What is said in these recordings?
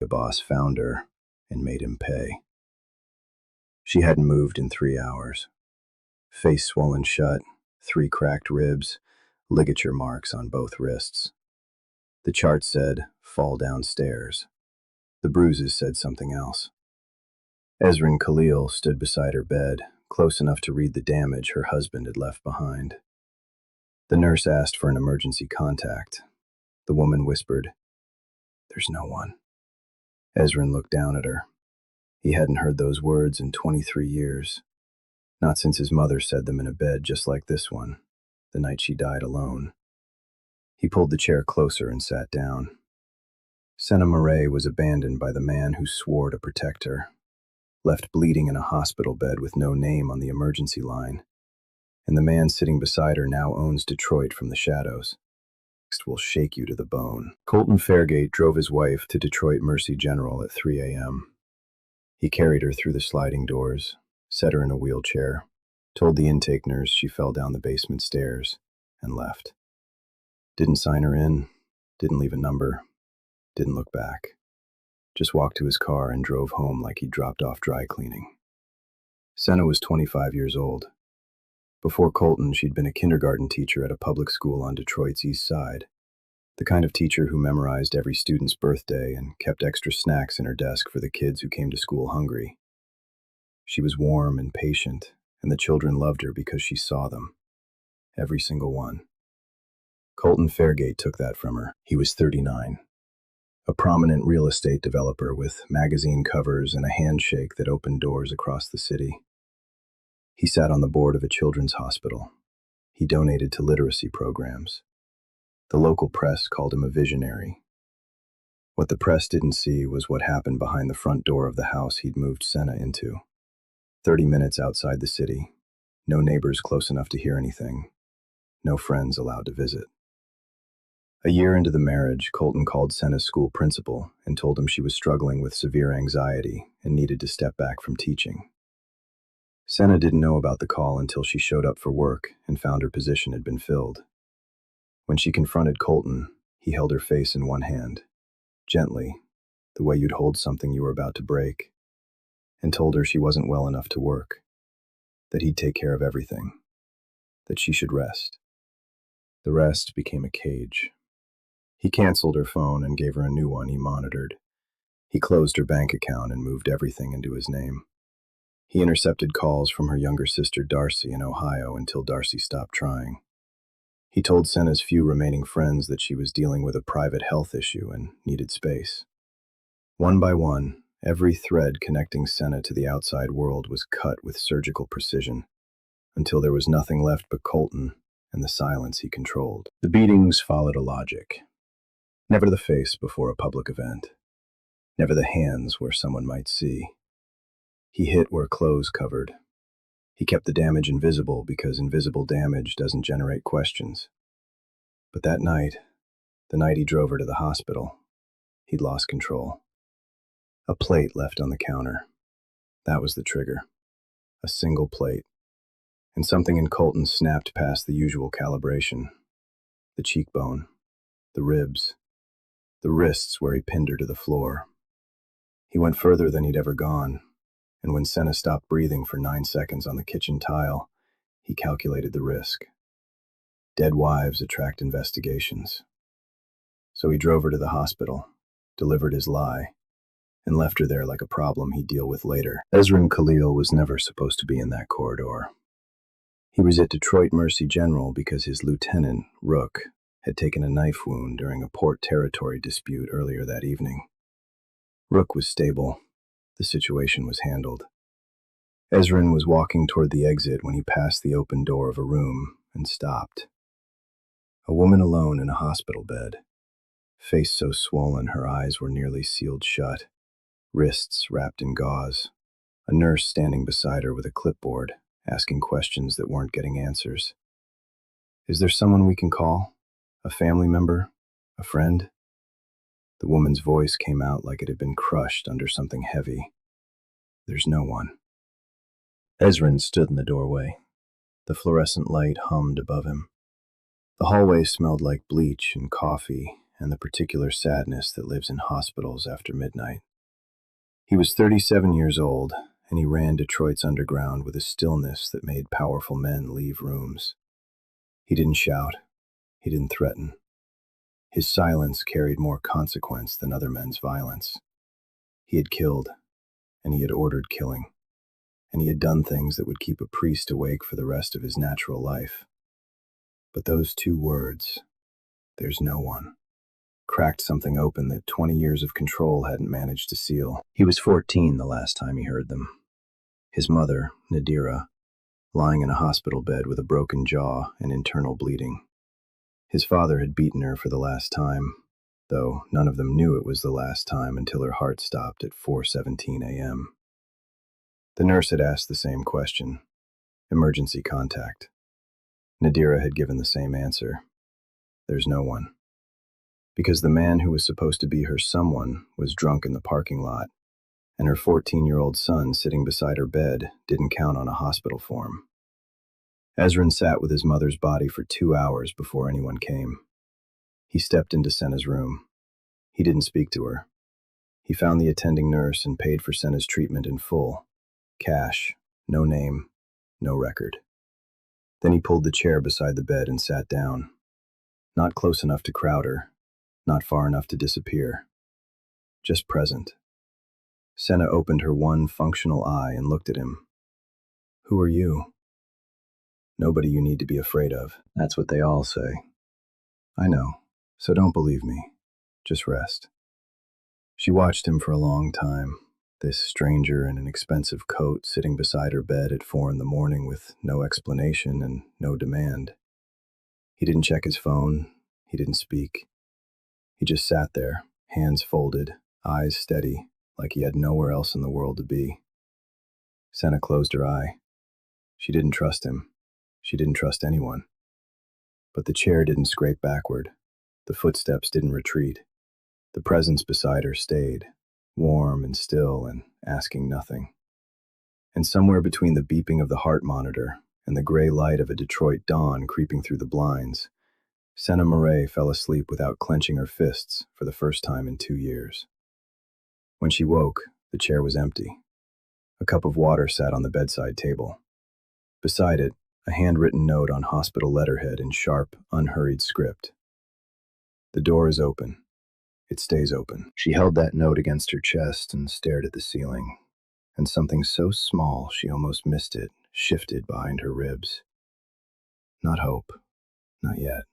The boss found her and made him pay. She hadn't moved in 3 hours. Face swollen shut, 3 cracked ribs, ligature marks on both wrists. The chart said, fall downstairs. The bruises said something else. Ezrin Khalil stood beside her bed, close enough to read the damage her husband had left behind. The nurse asked for an emergency contact. The woman whispered, "There's no one." Ezrin looked down at her. He hadn't heard those words in 23 years. Not since his mother said them in a bed just like this one, the night she died alone. He pulled the chair closer and sat down. Senna Murray was abandoned by the man who swore to protect her, left bleeding in a hospital bed with no name on the emergency line. And the man sitting beside her now owns Detroit from the shadows. Next will shake you to the bone. Colton Fairgate drove his wife to Detroit Mercy General at 3 a.m. He carried her through the sliding doors, set her in a wheelchair, told the intake nurse she fell down the basement stairs, and left. Didn't sign her in, didn't leave a number, didn't look back. Just walked to his car and drove home like he'd dropped off dry cleaning. Senna was 25 years old. Before Colton, she'd been a kindergarten teacher at a public school on Detroit's east side, the kind of teacher who memorized every student's birthday and kept extra snacks in her desk for the kids who came to school hungry. She was warm and patient, and the children loved her because she saw them. Every single one. Colton Fairgate took that from her. He was 39. A prominent real estate developer with magazine covers and a handshake that opened doors across the city. He sat on the board of a children's hospital. He donated to literacy programs. The local press called him a visionary. What the press didn't see was what happened behind the front door of the house he'd moved Senna into. 30 minutes outside the city. No neighbors close enough to hear anything. No friends allowed to visit. A year into the marriage, Colton called Senna's school principal and told him she was struggling with severe anxiety and needed to step back from teaching. Senna didn't know about the call until she showed up for work and found her position had been filled. When she confronted Colton, he held her face in one hand, gently, the way you'd hold something you were about to break, and told her she wasn't well enough to work, that he'd take care of everything, that she should rest. The rest became a cage. He canceled her phone and gave her a new one he monitored. He closed her bank account and moved everything into his name. He intercepted calls from her younger sister Darcy in Ohio until Darcy stopped trying. He told Senna's few remaining friends that she was dealing with a private health issue and needed space. One by one, every thread connecting Senna to the outside world was cut with surgical precision, until there was nothing left but Colton and the silence he controlled. The beatings followed a logic. Never the face before a public event. Never the hands where someone might see. He hit where clothes covered. He kept the damage invisible because invisible damage doesn't generate questions. But that night, the night he drove her to the hospital, he'd lost control. A plate left on the counter. That was the trigger. A single plate. And something in Colton snapped past the usual calibration. The cheekbone, the ribs, the wrists where he pinned her to the floor. He went further than he'd ever gone. And when Senna stopped breathing for 9 seconds on the kitchen tile, he calculated the risk. Dead wives attract investigations. So he drove her to the hospital, delivered his lie, and left her there like a problem he'd deal with later. Ezrin Khalil was never supposed to be in that corridor. He was at Detroit Mercy General because his lieutenant, Rook, had taken a knife wound during a port territory dispute earlier that evening. Rook was stable. The situation was handled. Ezrin was walking toward the exit when he passed the open door of a room and stopped. A woman alone in a hospital bed, face so swollen her eyes were nearly sealed shut, wrists wrapped in gauze, a nurse standing beside her with a clipboard, asking questions that weren't getting answers. "Is there someone we can call? A family member? A friend?" The woman's voice came out like it had been crushed under something heavy. "There's no one." Ezrin stood in the doorway. The fluorescent light hummed above him. The hallway smelled like bleach and coffee and the particular sadness that lives in hospitals after midnight. He was 37 years old, and he ran Detroit's underground with a stillness that made powerful men leave rooms. He didn't shout. He didn't threaten. His silence carried more consequence than other men's violence. He had killed, and he had ordered killing, and he had done things that would keep a priest awake for the rest of his natural life. But those two words, "there's no one," cracked something open that 20 years of control hadn't managed to seal. He was 14 the last time he heard them. His mother, Nadira, lying in a hospital bed with a broken jaw and internal bleeding. His father had beaten her for the last time, though none of them knew it was the last time until her heart stopped at 4:17 a.m. The nurse had asked the same question. Emergency contact. Nadira had given the same answer. There's no one. Because the man who was supposed to be her someone was drunk in the parking lot, and her 14-year-old son sitting beside her bed didn't count on a hospital form. Ezrin sat with his mother's body for 2 hours before anyone came. He stepped into Senna's room. He didn't speak to her. He found the attending nurse and paid for Senna's treatment in full. Cash, no name, no record. Then he pulled the chair beside the bed and sat down. Not close enough to crowd her, not far enough to disappear. Just present. Senna opened her one functional eye and looked at him. Who are you? Nobody you need to be afraid of. That's what they all say. I know, so don't believe me. Just rest. She watched him for a long time, this stranger in an expensive coat sitting beside her bed at 4 a.m. with no explanation and no demand. He didn't check his phone. He didn't speak. He just sat there, hands folded, eyes steady, like he had nowhere else in the world to be. Senna closed her eye. She didn't trust him. She didn't trust anyone. But the chair didn't scrape backward. The footsteps didn't retreat. The presence beside her stayed, warm and still and asking nothing. And somewhere between the beeping of the heart monitor and the gray light of a Detroit dawn creeping through the blinds, Senna Murray fell asleep without clenching her fists for the first time in 2 years. When she woke, the chair was empty. A cup of water sat on the bedside table. Beside it, a handwritten note on hospital letterhead in sharp, unhurried script. The door is open. It stays open. She held that note against her chest and stared at the ceiling, and something so small she almost missed it shifted behind her ribs. Not hope. Not yet.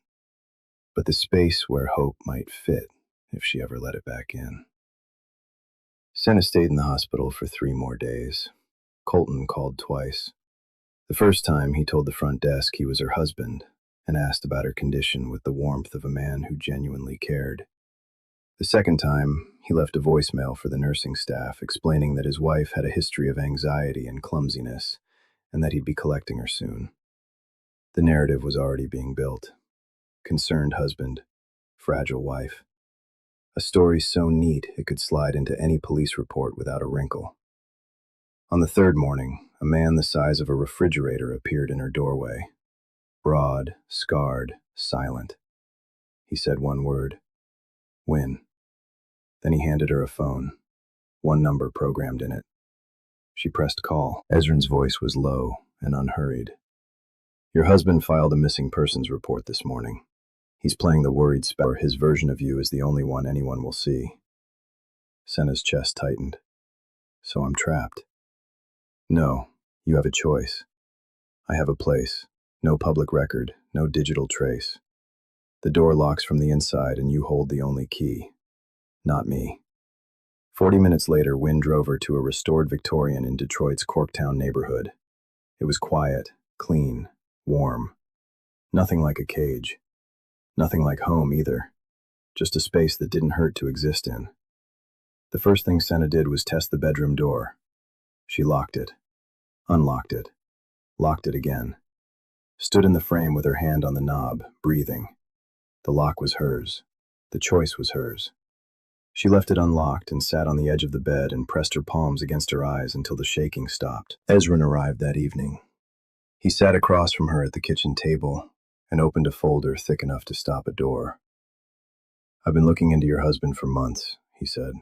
But the space where hope might fit if she ever let it back in. Senna stayed in the hospital for 3 more days. Colton called twice. The first time, he told the front desk he was her husband and asked about her condition with the warmth of a man who genuinely cared. The second time, he left a voicemail for the nursing staff explaining that his wife had a history of anxiety and clumsiness and that he'd be collecting her soon. The narrative was already being built. Concerned husband, fragile wife. A story so neat it could slide into any police report without a wrinkle. On the third morning, a man the size of a refrigerator appeared in her doorway. Broad, scarred, silent. He said one word. Win. Then he handed her a phone. One number programmed in it. She pressed call. Ezrin's voice was low and unhurried. Your husband filed a missing persons report this morning. He's playing the worried spell. His version of you is the only one anyone will see. Senna's chest tightened. So I'm trapped. No, you have a choice. I have a place. No public record, no digital trace. The door locks from the inside and you hold the only key. Not me. 40 minutes later, Wynne drove her to a restored Victorian in Detroit's Corktown neighborhood. It was quiet, clean, warm. Nothing like a cage. Nothing like home either. Just a space that didn't hurt to exist in. The first thing Senna did was test the bedroom door. She locked it. Unlocked it. Locked it again. Stood in the frame with her hand on the knob, breathing. The lock was hers. The choice was hers. She left it unlocked and sat on the edge of the bed and pressed her palms against her eyes until the shaking stopped. Ezrin arrived that evening. He sat across from her at the kitchen table and opened a folder thick enough to stop a door. I've been looking into your husband for months, he said.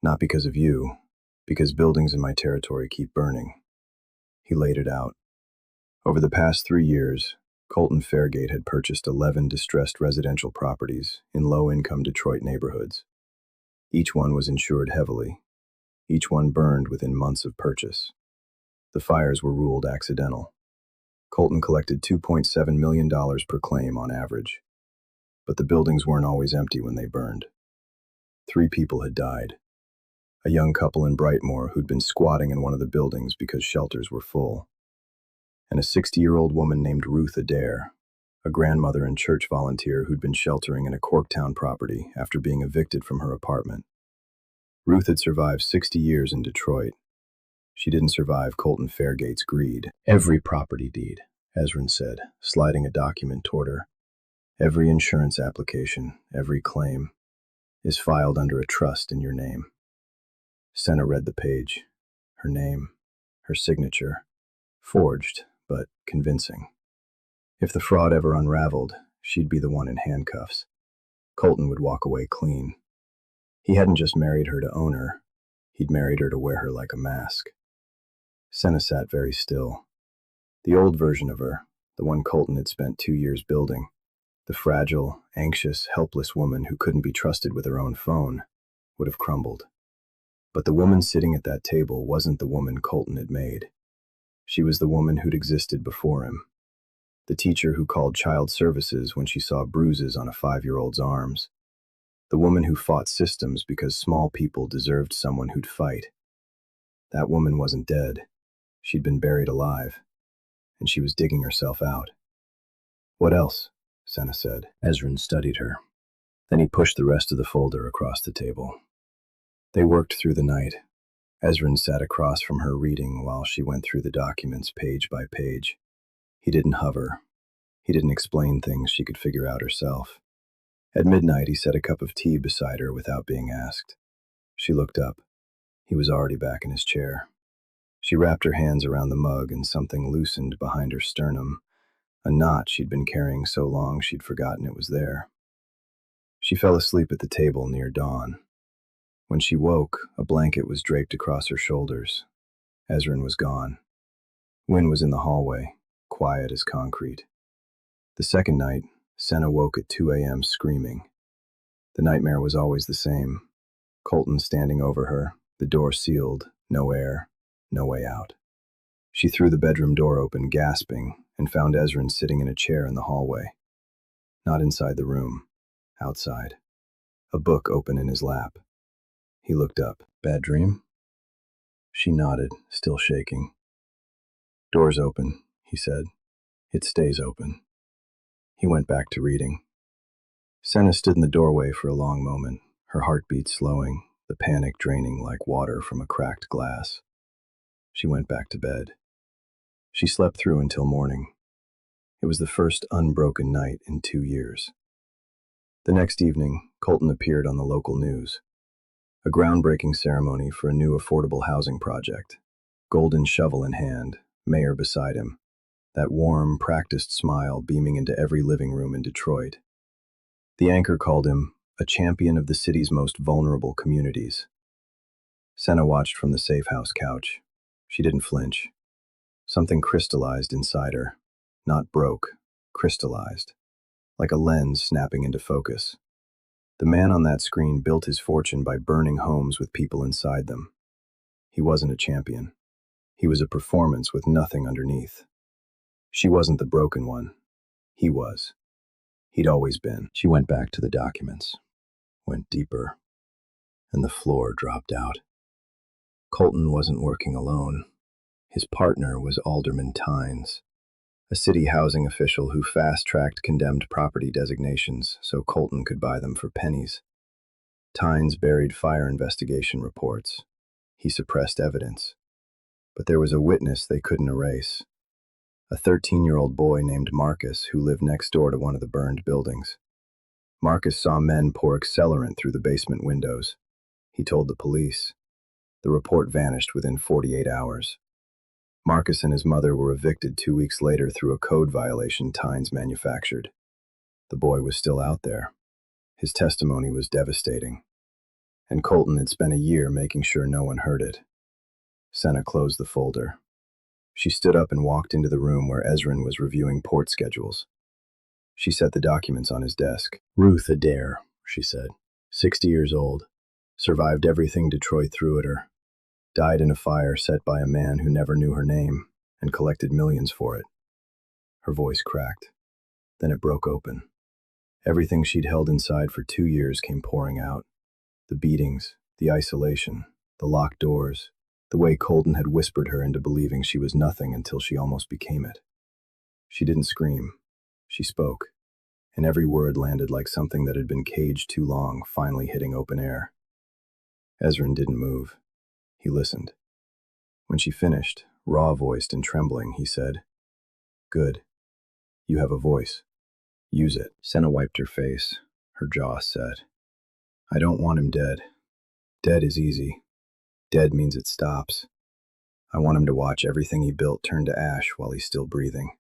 Not because of you, because buildings in my territory keep burning. He laid it out. Over the past 3 years, Colton Fairgate had purchased 11 distressed residential properties in low-income Detroit neighborhoods. Each one was insured heavily. Each one burned within months of purchase. The fires were ruled accidental. Colton collected $2.7 million per claim on average. But the buildings weren't always empty when they burned. 3 people had died. A young couple in Brightmoor who'd been squatting in one of the buildings because shelters were full. And a 60-year-old woman named Ruth Adair, a grandmother and church volunteer who'd been sheltering in a Corktown property after being evicted from her apartment. Ruth had survived 60 years in Detroit. She didn't survive Colton Fairgate's greed. Every property deed, Ezrin said, sliding a document toward her. Every insurance application, every claim, is filed under a trust in your name. Senna read the page. Her name, her signature, forged, but convincing. If the fraud ever unraveled, she'd be the one in handcuffs. Colton would walk away clean. He hadn't just married her to own her, he'd married her to wear her like a mask. Senna sat very still. The old version of her, the one Colton had spent 2 years building, the fragile, anxious, helpless woman who couldn't be trusted with her own phone, would have crumbled. But the woman sitting at that table wasn't the woman Colton had made. She was the woman who'd existed before him. The teacher who called child services when she saw bruises on a 5-year-old's arms. The woman who fought systems because small people deserved someone who'd fight. That woman wasn't dead. She'd been buried alive, and she was digging herself out. What else? Senna said. Ezrin studied her. Then he pushed the rest of the folder across the table. They worked through the night. Ezrin sat across from her reading while she went through the documents page by page. He didn't hover. He didn't explain things she could figure out herself. At midnight, he set a cup of tea beside her without being asked. She looked up. He was already back in his chair. She wrapped her hands around the mug and something loosened behind her sternum, a knot she'd been carrying so long she'd forgotten it was there. She fell asleep at the table near dawn. When she woke, a blanket was draped across her shoulders. Ezrin was gone. Wynne was in the hallway, quiet as concrete. The second night, Senna woke at 2 a.m. screaming. The nightmare was always the same. Colton standing over her, the door sealed, no air, no way out. She threw the bedroom door open, gasping, and found Ezrin sitting in a chair in the hallway. Not inside the room, outside. A book open in his lap. He looked up. Bad dream? She nodded, still shaking. Door's open, he said. It stays open. He went back to reading. Senna stood in the doorway for a long moment, her heartbeat slowing, the panic draining like water from a cracked glass. She went back to bed. She slept through until morning. It was the first unbroken night in 2 years. The next evening, Colton appeared on the local news. A groundbreaking ceremony for a new affordable housing project. Golden shovel in hand, mayor beside him. That warm, practiced smile beaming into every living room in Detroit. The anchor called him a champion of the city's most vulnerable communities. Senna watched from the safe house couch. She didn't flinch. Something crystallized inside her. Not broke, crystallized. Like a lens snapping into focus. The man on that screen built his fortune by burning homes with people inside them. He wasn't a champion. He was a performance with nothing underneath. She wasn't the broken one. He was. He'd always been. She went back to the documents, went deeper, and the floor dropped out. Colton wasn't working alone. His partner was Alderman Tynes, a city housing official who fast-tracked condemned property designations so Colton could buy them for pennies. Tynes buried fire investigation reports. He suppressed evidence. But there was a witness they couldn't erase. A 13-year-old boy named Marcus who lived next door to one of the burned buildings. Marcus saw men pour accelerant through the basement windows. He told the police. The report vanished within 48 hours. Marcus and his mother were evicted 2 weeks later through a code violation Tynes manufactured. The boy was still out there. His testimony was devastating, and Colton had spent a year making sure no one heard it. Senna closed the folder. She stood up and walked into the room where Ezrin was reviewing port schedules. She set the documents on his desk. Ruth Adair, she said, 60 years old, survived everything Detroit threw at her, died in a fire set by a man who never knew her name and collected millions for it. Her voice cracked. Then it broke open. Everything she'd held inside for 2 years came pouring out. The beatings, the isolation, the locked doors, the way Colton had whispered her into believing she was nothing until she almost became it. She didn't scream. She spoke, and every word landed like something that had been caged too long, finally hitting open air. Ezrin didn't move. He listened. When she finished, raw-voiced and trembling, he said, "Good. You have a voice. Use it." Senna wiped her face, her jaw set. "I don't want him dead. Dead is easy. Dead means it stops. I want him to watch everything he built turn to ash while he's still breathing.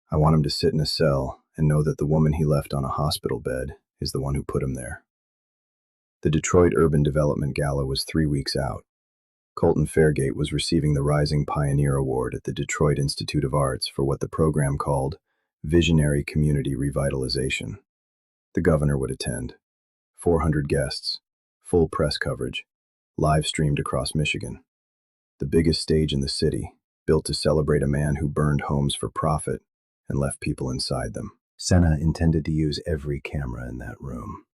I want him to sit in a cell and know that the woman he left on a hospital bed is the one who put him there." The Detroit Urban Development Gala was 3 weeks out. Colton Fairgate was receiving the Rising Pioneer Award at the Detroit Institute of Arts for what the program called Visionary Community Revitalization. The governor would attend. 400 guests, full press coverage, live streamed across Michigan. The biggest stage in the city, built to celebrate a man who burned homes for profit and left people inside them. Senna intended to use every camera in that room.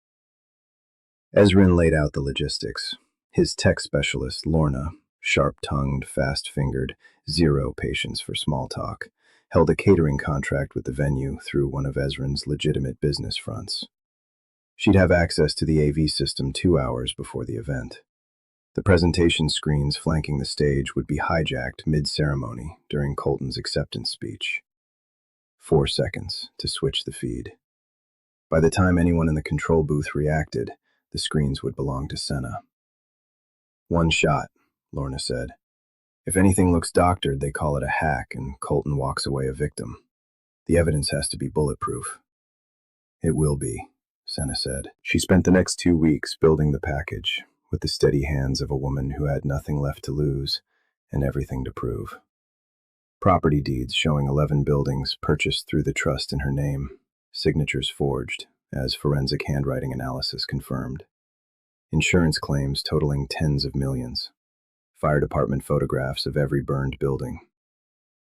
Ezrin laid out the logistics. His tech specialist, Lorna, sharp-tongued, fast-fingered, zero patience for small talk, held a catering contract with the venue through one of Ezrin's legitimate business fronts. She'd have access to the AV system 2 hours before the event. The presentation screens flanking the stage would be hijacked mid-ceremony during Colton's acceptance speech. 4 seconds to switch the feed. By the time anyone in the control booth reacted, the screens would belong to Senna. "One shot," Lorna said. "If anything looks doctored, they call it a hack, and Colton walks away a victim. The evidence has to be bulletproof." "It will be," Senna said. She spent the next 2 weeks building the package, with the steady hands of a woman who had nothing left to lose and everything to prove. Property deeds showing 11 buildings purchased through the trust in her name, signatures forged, as forensic handwriting analysis confirmed. Insurance claims totaling tens of millions. Fire department photographs of every burned building.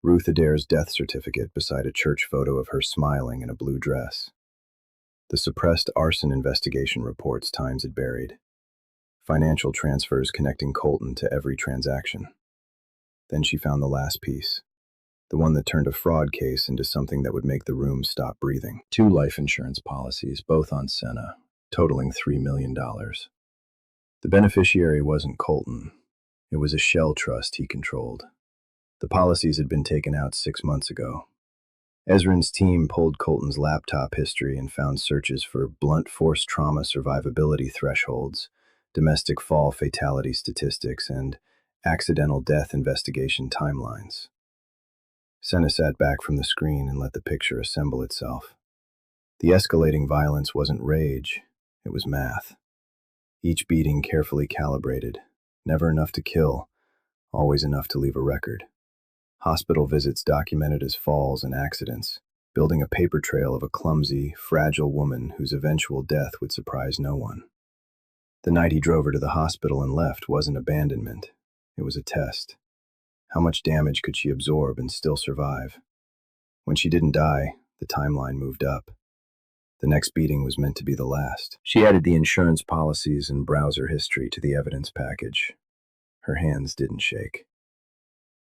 Ruth Adair's death certificate beside a church photo of her smiling in a blue dress. The suppressed arson investigation reports Times had buried. Financial transfers connecting Colton to every transaction. Then she found the last piece. The one that turned a fraud case into something that would make the room stop breathing. 2 life insurance policies, both on Senna, totaling $3 million. The beneficiary wasn't Colton. It was a shell trust he controlled. The policies had been taken out 6 months ago. Ezrin's team pulled Colton's laptop history and found searches for blunt force trauma survivability thresholds, domestic fall fatality statistics, and accidental death investigation timelines. Senna sat back from the screen and let the picture assemble itself. The escalating violence wasn't rage, it was math. Each beating carefully calibrated, never enough to kill, always enough to leave a record. Hospital visits documented as falls and accidents, building a paper trail of a clumsy, fragile woman whose eventual death would surprise no one. The night he drove her to the hospital and left wasn't abandonment, it was a test. How much damage could she absorb and still survive? When she didn't die, the timeline moved up. The next beating was meant to be the last. She added the insurance policies and browser history to the evidence package. Her hands didn't shake.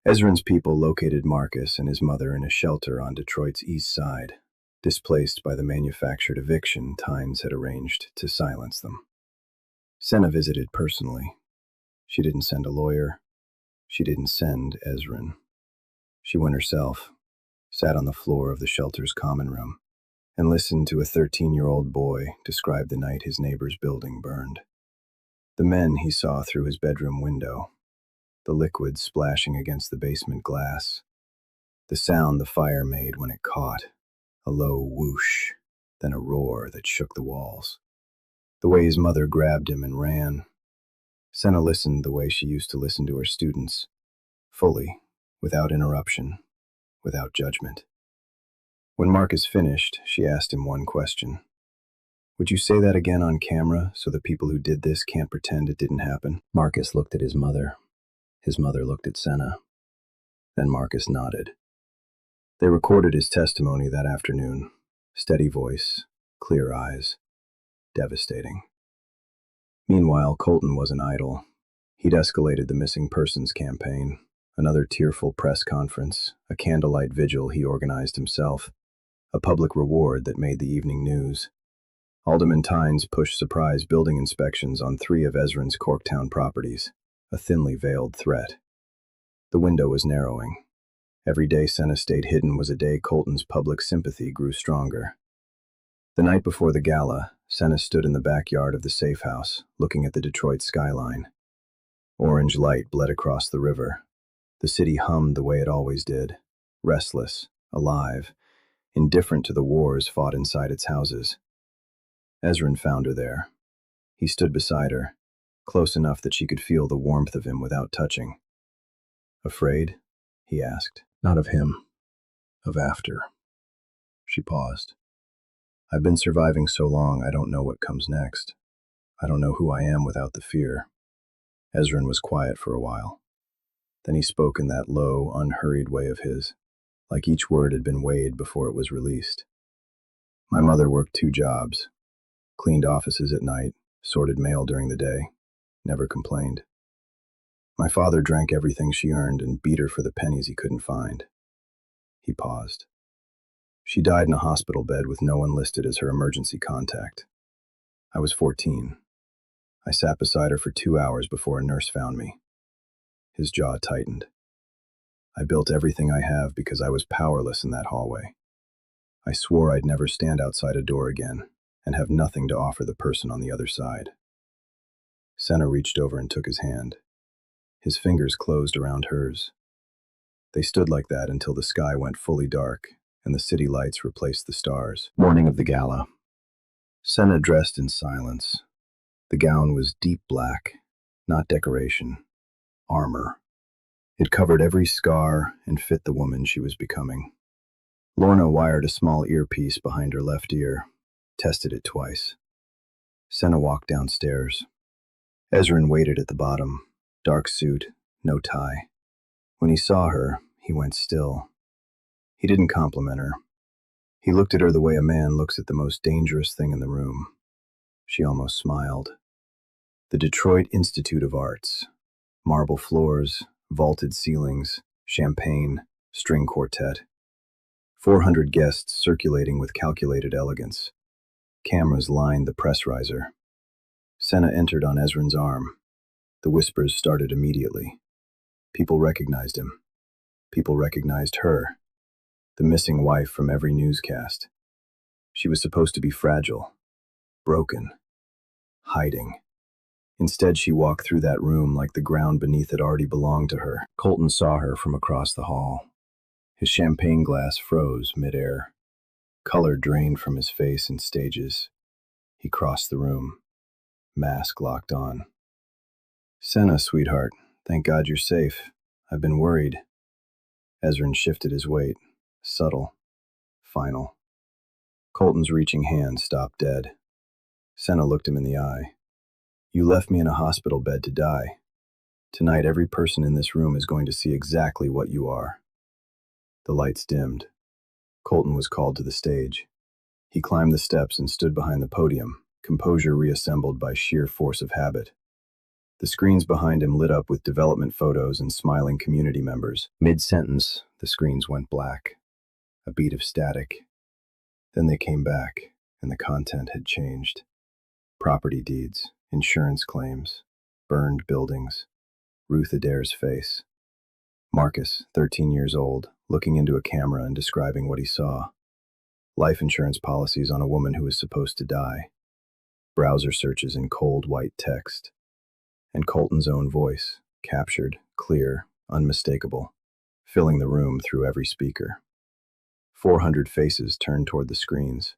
Ezrin's people located Marcus and his mother in a shelter on Detroit's east side, displaced by the manufactured eviction Tynes had arranged to silence them. Senna visited personally. She didn't send a lawyer. She didn't send Ezrin. She went herself, sat on the floor of the shelter's common room, and listened to a 13-year-old boy describe the night his neighbor's building burned. The men he saw through his bedroom window, the liquid splashing against the basement glass, the sound the fire made when it caught, a low whoosh, then a roar that shook the walls. The way his mother grabbed him and ran. Senna listened the way she used to listen to her students, fully, without interruption, without judgment. When Marcus finished, she asked him one question. Would you say that again on camera so the people who did this can't pretend it didn't happen? Marcus looked at his mother. His mother looked at Senna. Then Marcus nodded. They recorded his testimony that afternoon. Steady voice, clear eyes, devastating. Meanwhile, Colton wasn't idle. He'd escalated the missing persons campaign, another tearful press conference, a candlelight vigil he organized himself, a public reward that made the evening news. Alderman Tynes pushed surprise building inspections on 3 of Ezrin's Corktown properties, a thinly veiled threat. The window was narrowing. Every day Senna stayed hidden was a day Colton's public sympathy grew stronger. The night before the gala, Senna stood in the backyard of the safe house, looking at the Detroit skyline. Orange light bled across the river. The city hummed the way it always did, restless, alive, indifferent to the wars fought inside its houses. Ezrin found her there. He stood beside her, close enough that she could feel the warmth of him without touching. Afraid? He asked. Not of him. Of after. She paused. I've been surviving so long I don't know what comes next. I don't know who I am without the fear. Ezrin was quiet for a while. Then he spoke in that low, unhurried way of his, like each word had been weighed before it was released. My mother worked 2 jobs. Cleaned offices at night, sorted mail during the day, never complained. My father drank everything she earned and beat her for the pennies he couldn't find. He paused. She died in a hospital bed with no one listed as her emergency contact. I was 14. I sat beside her for 2 hours before a nurse found me. His jaw tightened. I built everything I have because I was powerless in that hallway. I swore I'd never stand outside a door again and have nothing to offer the person on the other side. Senna reached over and took his hand. His fingers closed around hers. They stood like that until the sky went fully dark and the city lights replaced the stars. Morning of the gala. Senna dressed in silence. The gown was deep black, not decoration, armor. It covered every scar and fit the woman she was becoming. Lorna wired a small earpiece behind her left ear, tested it twice. Senna walked downstairs. Ezrin waited at the bottom, dark suit, no tie. When he saw her, he went still. He didn't compliment her. He looked at her the way a man looks at the most dangerous thing in the room. She almost smiled. The Detroit Institute of Arts. Marble floors, vaulted ceilings, champagne, string quartet. 400 guests circulating with calculated elegance. Cameras lined the press riser. Senna entered on Ezrin's arm. The whispers started immediately. People recognized him. People recognized her. The missing wife from every newscast. She was supposed to be fragile, broken, hiding. Instead, she walked through that room like the ground beneath it already belonged to her. Colton saw her from across the hall. His champagne glass froze midair. Color drained from his face in stages. He crossed the room. Mask locked on. Senna, sweetheart, thank God you're safe. I've been worried. Ezrin shifted his weight. Subtle. Final. Colton's reaching hand stopped dead. Senna looked him in the eye. You left me in a hospital bed to die. Tonight, every person in this room is going to see exactly what you are. The lights dimmed. Colton was called to the stage. He climbed the steps and stood behind the podium, composure reassembled by sheer force of habit. The screens behind him lit up with development photos and smiling community members. Mid-sentence, the screens went black. A beat of static. Then they came back, and the content had changed. Property deeds, insurance claims, burned buildings, Ruth Adair's face. Marcus, 13 years old, looking into a camera and describing what he saw. Life insurance policies on a woman who was supposed to die. Browser searches in cold white text. And Colton's own voice, captured, clear, unmistakable, filling the room through every speaker. 400 faces turned toward the screens.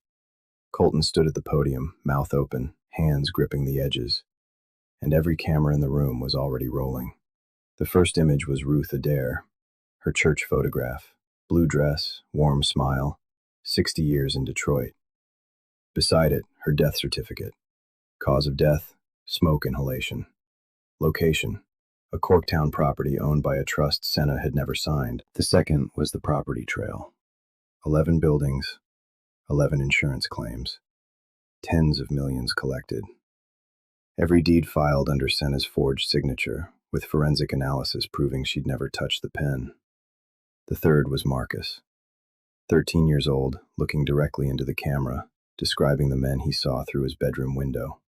Colton stood at the podium, mouth open, hands gripping the edges, and every camera in the room was already rolling. The first image was Ruth Adair, her church photograph, blue dress, warm smile, 60 years in Detroit. Beside it, her death certificate. Cause of death, smoke inhalation. Location, a Corktown property owned by a trust Senna had never signed. The second was the property trail. 11 buildings, 11 insurance claims, tens of millions collected. Every deed filed under Senna's forged signature, with forensic analysis proving she'd never touched the pen. The third was Marcus, 13 years old, looking directly into the camera, describing the men he saw through his bedroom window.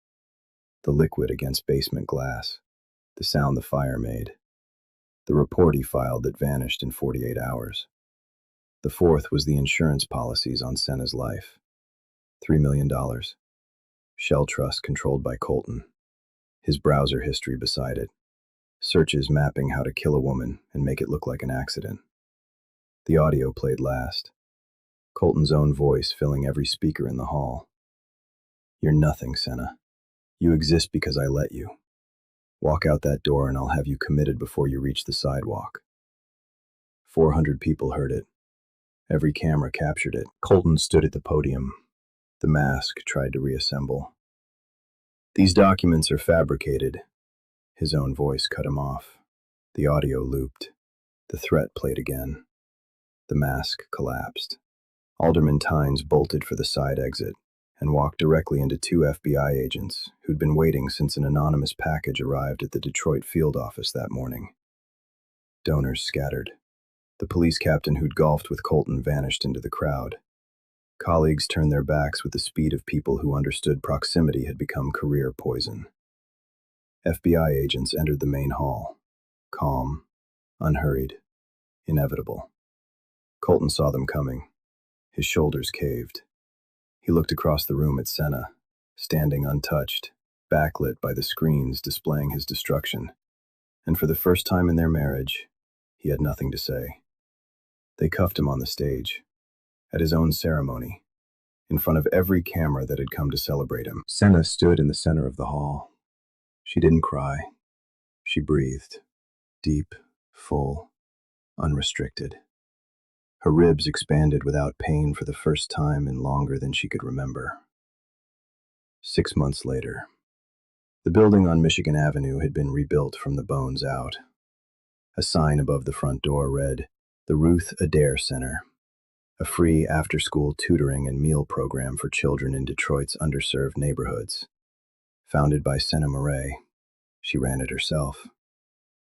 The liquid against basement glass, the sound the fire made, the report he filed that vanished in 48 hours. The fourth was the insurance policies on Senna's life. $3 million. Shell Trust controlled by Colton. His browser history beside it. Searches mapping how to kill a woman and make it look like an accident. The audio played last. Colton's own voice filling every speaker in the hall. You're nothing, Senna. You exist because I let you. Walk out that door and I'll have you committed before you reach the sidewalk. 400 people heard it. Every camera captured it. Colton stood at the podium. The mask tried to reassemble. These documents are fabricated. His own voice cut him off. The audio looped. The threat played again. The mask collapsed. Alderman Tynes bolted for the side exit and walked directly into 2 FBI agents who'd been waiting since an anonymous package arrived at the Detroit field office that morning. Donors scattered. The police captain who'd golfed with Colton vanished into the crowd. Colleagues turned their backs with the speed of people who understood proximity had become career poison. FBI agents entered the main hall. Calm, unhurried, inevitable. Colton saw them coming. His shoulders caved. He looked across the room at Senna, standing untouched, backlit by the screens displaying his destruction. And for the first time in their marriage, he had nothing to say. They cuffed him on the stage, at his own ceremony, in front of every camera that had come to celebrate him. Senna stood in the center of the hall. She didn't cry. She breathed, deep, full, unrestricted. Her ribs expanded without pain for the first time in longer than she could remember. 6 months later, the building on Michigan Avenue had been rebuilt from the bones out. A sign above the front door read, "The Ruth Adair Center," a free after-school tutoring and meal program for children in Detroit's underserved neighborhoods. Founded by Senna Murray, she ran it herself.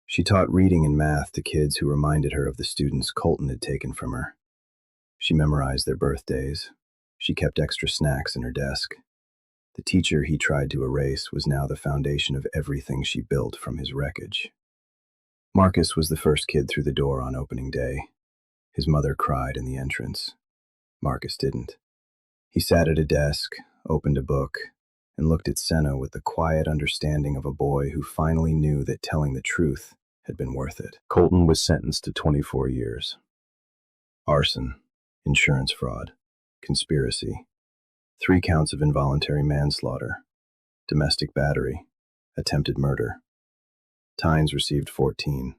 She taught reading and math to kids who reminded her of the students Colton had taken from her. She memorized their birthdays. She kept extra snacks in her desk. The teacher he tried to erase was now the foundation of everything she built from his wreckage. Marcus was the first kid through the door on opening day. His mother cried in the entrance. Marcus didn't. He sat at a desk, opened a book, and looked at Senna with the quiet understanding of a boy who finally knew that telling the truth had been worth it. Colton was sentenced to 24 years. Arson, insurance fraud, conspiracy, 3 counts of involuntary manslaughter, domestic battery, attempted murder. Tynes received 14.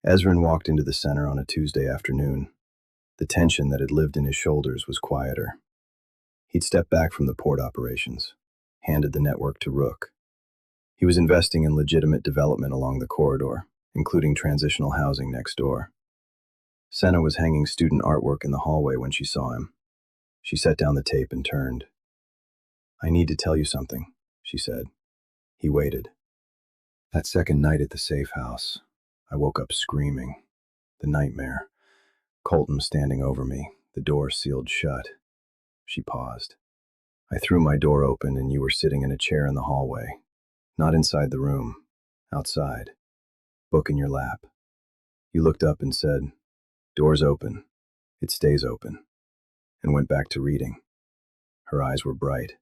Ezrin walked into the center on a Tuesday afternoon. The tension that had lived in his shoulders was quieter. He'd stepped back from the port operations, handed the network to Rook. He was investing in legitimate development along the corridor, including transitional housing next door. Senna was hanging student artwork in the hallway when she saw him. She set down the tape and turned. "I need to tell you something," she said. He waited. That second night at the safe house, I woke up screaming. The nightmare. Colton standing over me, the door sealed shut. She paused. I threw my door open and you were sitting in a chair in the hallway. Not inside the room. Outside. Book in your lap. You looked up and said, "Door's open. It stays open," and went back to reading. Her eyes were bright.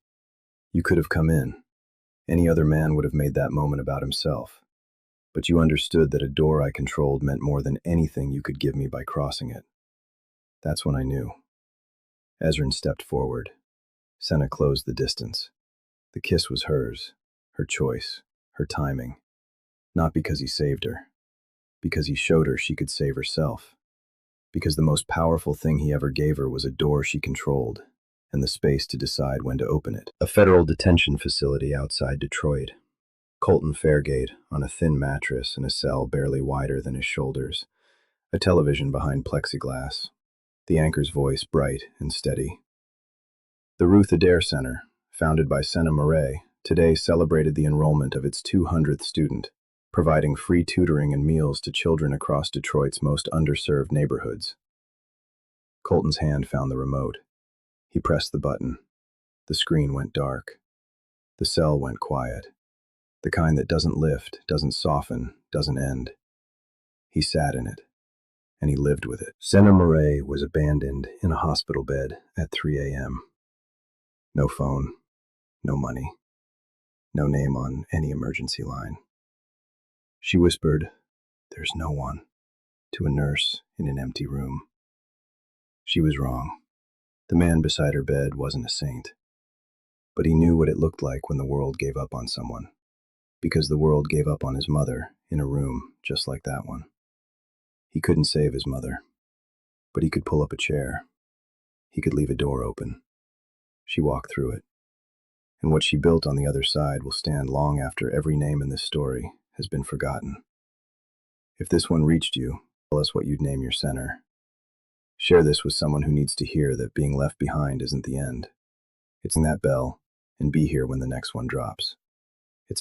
You could have come in. Any other man would have made that moment about himself. But you understood that a door I controlled meant more than anything you could give me by crossing it. That's when I knew. Ezrin stepped forward. Senna closed the distance. The kiss was hers, her choice, her timing, not because he saved her, because he showed her she could save herself, because the most powerful thing he ever gave her was a door she controlled and the space to decide when to open it. A federal detention facility outside Detroit. Colton Fairgate on a thin mattress in a cell barely wider than his shoulders, a television behind plexiglass, the anchor's voice bright and steady. The Ruth Adair Center, founded by Senna Murray, today celebrated the enrollment of its 200th student, providing free tutoring and meals to children across Detroit's most underserved neighborhoods. Colton's hand found the remote. He pressed the button. The screen went dark. The cell went quiet. The kind that doesn't lift, doesn't soften, doesn't end. He sat in it, and he lived with it. Senna Murray was abandoned in a hospital bed at 3 a.m. No phone, no money, no name on any emergency line. She whispered, "There's no one," to a nurse in an empty room. She was wrong. The man beside her bed wasn't a saint. But he knew what it looked like when the world gave up on someone, because the world gave up on his mother in a room just like that one. He couldn't save his mother, but he could pull up a chair. He could leave a door open. She walked through it. And what she built on the other side will stand long after every name in this story has been forgotten. If this one reached you, tell us what you'd name your center. Share this with someone who needs to hear that being left behind isn't the end. It's in that bell, and be here when the next one drops.